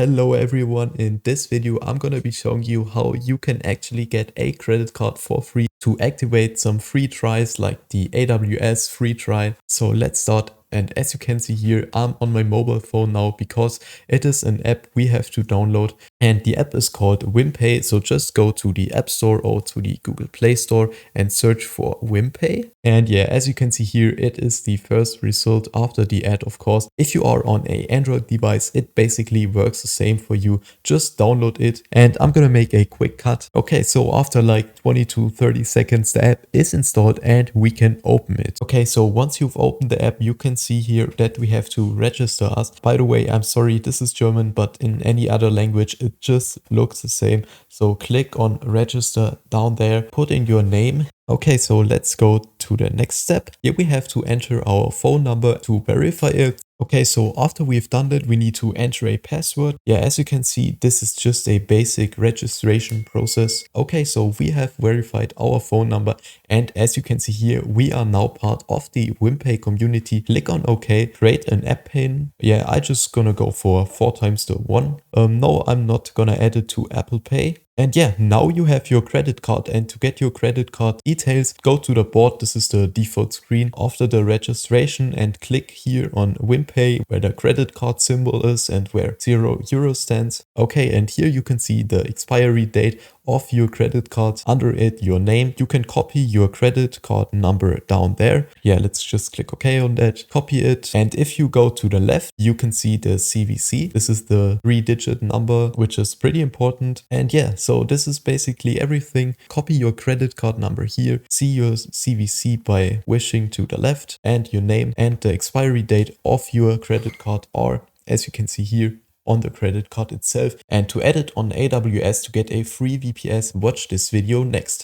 Hello everyone, in this video I'm gonna be showing you how you can actually get a credit card for free to activate some free tries like the AWS free trial. So let's start. And as you can see here, I'm on my mobile phone now because it is an app we have to download. And the app is called WimPay. So just go to the App Store or to the Google Play Store and search for WimPay. And yeah, as you can see here, it is the first result after the ad, of course. If you are on an Android device, it basically works the same for you. Just download it. And I'm gonna make a quick cut. Okay, so after like 20 to 30 seconds, the app is installed and we can open it. Okay, so once you've opened the app, you can see here that we have to register us. By the way, I'm sorry, this is German, but in any other language, it just looks the same. So click on register down there, put in your name. Okay, so let's go to the next step. Here we have to enter our phone number to verify it. Okay, so after we've done that, we need to enter a password. Yeah, as you can see, this is just a basic registration process. Okay, so we have verified our phone number. And as you can see here, we are now part of the WimPay community. Click on OK, create an app pin. Yeah, I just gonna go for 4 times the 1. No, I'm not gonna add it to Apple Pay. And yeah, now you have your credit card, and to get your credit card details, go to the board. This is the default screen after the registration, and click here on WimPay where the credit card symbol is and where €0 stands. Okay, and here you can see the expiry date of your credit card, under it your name. You can copy your credit card number down there. Yeah, let's just click OK on that, copy it. And if you go to the left, you can see the CVC. This is the 3-digit number, which is pretty important. And yeah, so this is basically everything. Copy your credit card number here, see your CVC by wishing to the left, and your name and the expiry date of your credit card are, as you can see here, on the credit card itself. And to add it on AWS to get a free VPS, watch this video next.